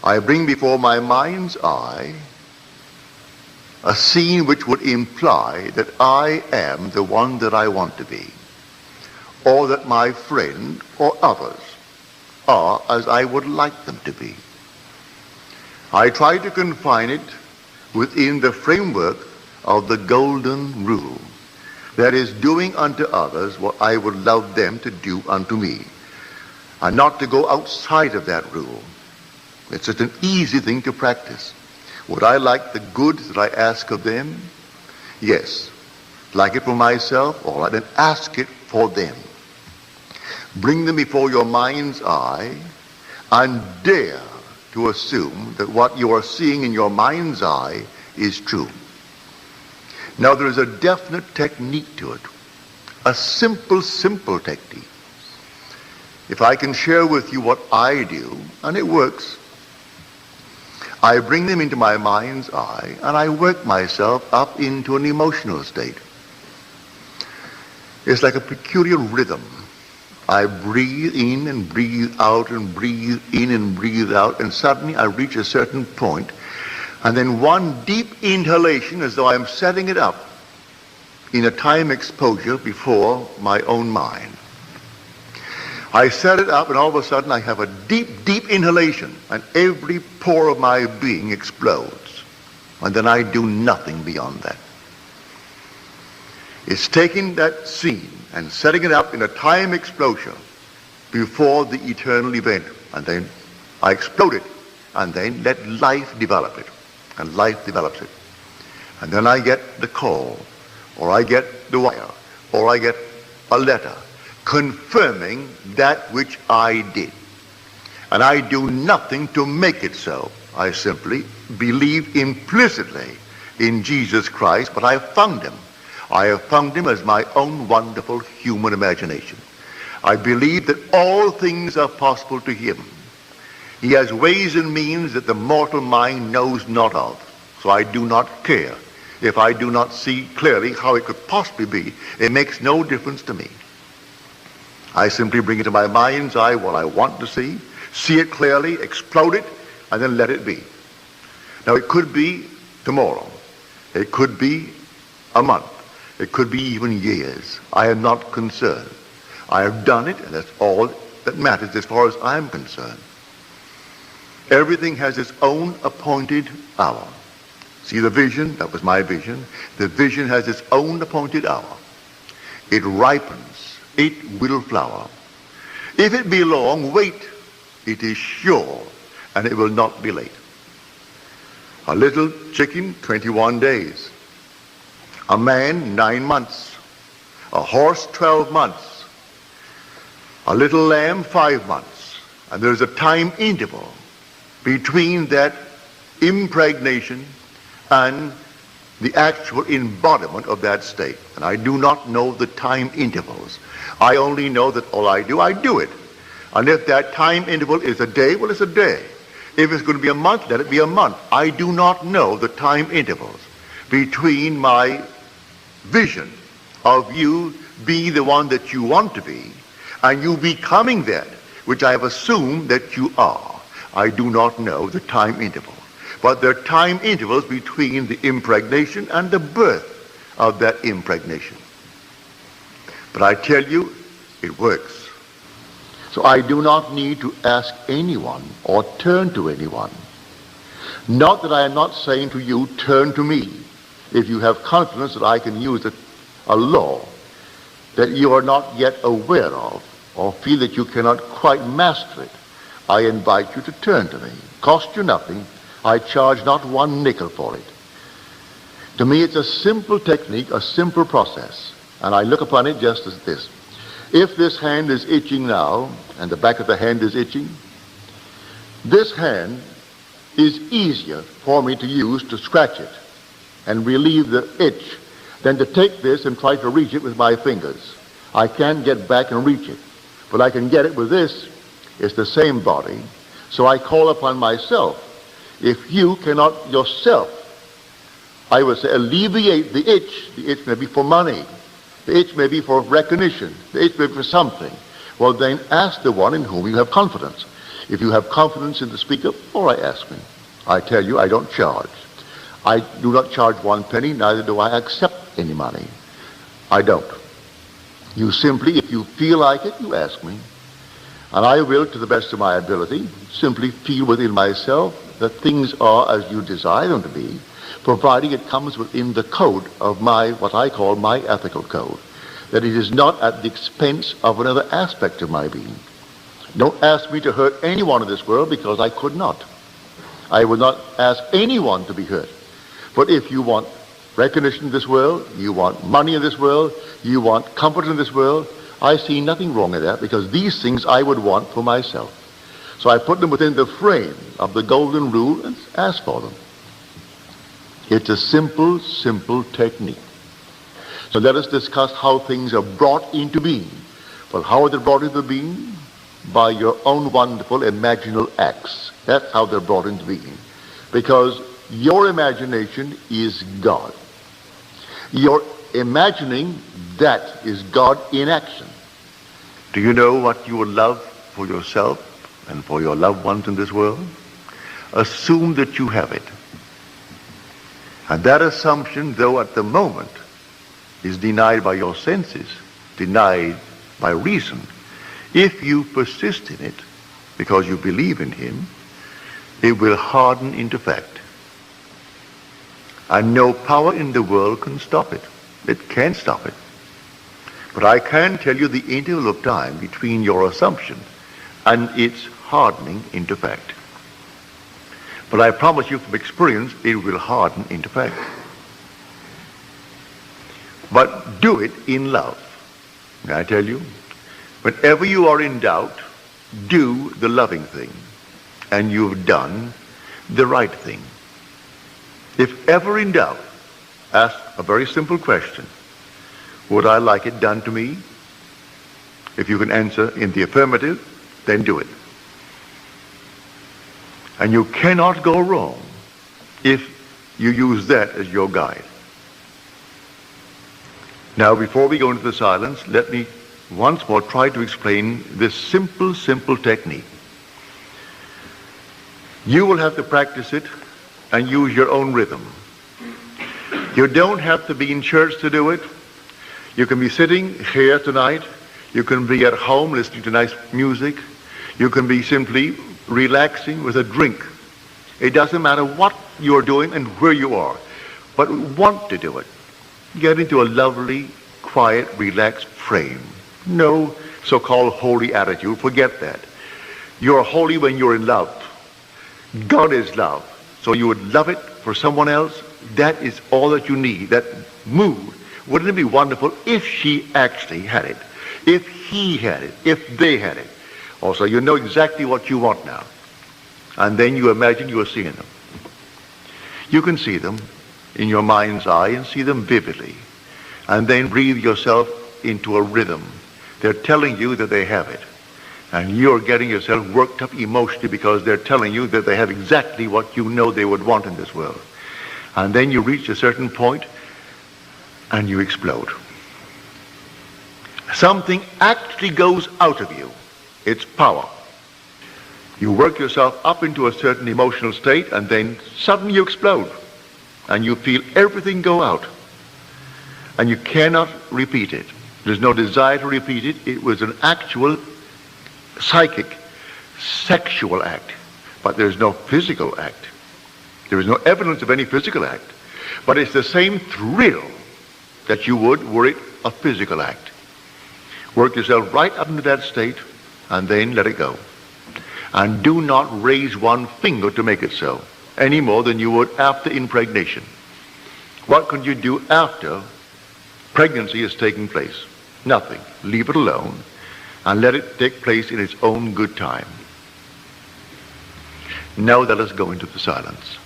I bring before my mind's eye a scene which would imply that I am the one that I want to be, or that my friend or others are as I would like them to be. I try to confine it within the framework of the golden rule. That is, doing unto others what I would love them to do unto me, and not to go outside of that rule. It's such an easy thing to practice. Would I like the good that I ask of them? Yes. Like it for myself? All right, then ask it for them. Bring them before your mind's eye and dare to assume that what you are seeing in your mind's eye is true. Now there is a definite technique to it, a simple technique. If I can share with you what I do, and it works, I bring them into my mind's eye and I work myself up into an emotional state. It's like a peculiar rhythm. I breathe in and breathe out and breathe in and breathe out, and suddenly I reach a certain point, and then one deep inhalation as though I'm setting it up in a time exposure before my own mind. I set it up and all of a sudden I have a deep inhalation and every pore of my being explodes. And then I do nothing beyond that. It's taking that scene and setting it up in a time explosion before the eternal event. And then I explode it and then let life develop it. And life develops it. And then I get the call, or I get the wire, or I get a letter confirming that which I did. And I do nothing to make it so. I simply believe implicitly in Jesus Christ, but I have found him. I have found him as my own wonderful human imagination. I believe that all things are possible to him. He has ways and means that the mortal mind knows not of. So I do not care if I do not see clearly how it could possibly be. It makes no difference to me. I simply bring into my mind's eye what I want to see it clearly, explode it, and then let it be. Now it could be tomorrow. It could be a month. It could be even years. I am not concerned. I have done it, and that's all that matters as far as I'm concerned. Everything has its own appointed hour. See the vision? That was my vision. The vision has its own appointed hour. It ripens. It will flower. If it be long, wait. It is sure, and it will not be late. A little chicken, 21 days. A man, 9 months. A horse, 12 months. A little lamb, 5 months. And there's a time interval between that impregnation and the actual embodiment of that state. And I do not know the time intervals. I only know that all I do it. And if that time interval is a day, well, it's a day. If it's going to be a month, let it be a month. I do not know the time intervals between my vision of you being the one that you want to be and you becoming that which I have assumed that you are. I do not know the time interval. But there are time intervals between the impregnation and the birth of that impregnation. But I tell you, it works. So I do not need to ask anyone or turn to anyone. Not that I am not saying to you, turn to me. If you have confidence that I can use a law that you are not yet aware of or feel that you cannot quite master it, I invite you to turn to me. Cost you nothing. I charge not one nickel for it. To me, it's a simple technique, a simple process. And I look upon it just as this. If this hand is itching now, and the back of the hand is itching, this hand is easier for me to use to scratch it and relieve the itch than to take this and try to reach it with my fingers. I can't get back and reach it, but I can get it with this. It's the same body. So I call upon myself. If you cannot yourself, I would say, alleviate the itch may be for money, the itch may be for recognition, the itch may be for something, well then ask the one in whom you have confidence. If you have confidence in the speaker, all right, ask me. I tell you, I don't charge. I do not charge 1 penny, neither do I accept any money. I don't. You simply, if you feel like it, you ask me. And I will, to the best of my ability, simply feel within myself that things are as you desire them to be, providing it comes within the code of my, what I call my ethical code. That it is not at the expense of another aspect of my being. Don't ask me to hurt anyone in this world, because I could not. I would not ask anyone to be hurt. But if you want recognition in this world, you want money in this world, you want comfort in this world, I see nothing wrong in that, because these things I would want for myself. So I put them within the frame of the golden rule and ask for them. It's a simple, simple technique. So let us discuss how things are brought into being. Well, how are they brought into being? By your own wonderful imaginal acts. That's how they're brought into being. Because your imagination is God. Your imagining, that is God in action. Do you know what you would love for yourself and for your loved ones in this world? Assume that you have it. And that assumption, though at the moment, is denied by your senses, denied by reason, if you persist in it, because you believe in him, it will harden into fact. And no power in the world can stop it. It can't stop it. But I can tell you the interval of time between your assumption and its hardening into fact. But I promise you from experience, it will harden into fact. But do it in love. May I tell you? Whenever you are in doubt, do the loving thing. And you've done the right thing. If ever in doubt, ask a very simple question. Would I like it done to me? If you can answer in the affirmative, then do it. And you cannot go wrong if you use that as your guide. Now, before we go into the silence, let me once more try to explain this simple, simple technique. You will have to practice it and use your own rhythm. You don't have to be in church to do it. You can be sitting here tonight. You can be at home listening to nice music. You can be simply relaxing with a drink. It doesn't matter what you're doing and where you are, but want to do it. Get into a lovely, quiet, relaxed frame. No so-called holy attitude. Forget that. You're holy when you're in love. God is love. So you would love it for someone else. That is all that you need. That mood. Wouldn't it be wonderful if she actually had it? If he had it? If they had it? Also, you know exactly what you want now. And then you imagine you are seeing them. You can see them in your mind's eye and see them vividly. And then breathe yourself into a rhythm. They're telling you that they have it. And you're getting yourself worked up emotionally because they're telling you that they have exactly what you know they would want in this world. And then you reach a certain point and you explode. Something actually goes out of you. It's power. You work yourself up into a certain emotional state and then suddenly you explode. And you feel everything go out. And you cannot repeat it. There's no desire to repeat it. It was an actual psychic, sexual act. But there's no physical act. There is no evidence of any physical act. But it's the same thrill that you would were it a physical act. Work yourself right up into that state and then let it go. And do not raise one finger to make it so, any more than you would after impregnation. What can you do after pregnancy is taking place? Nothing. Leave it alone and let it take place in its own good time. Now let us go into the silence.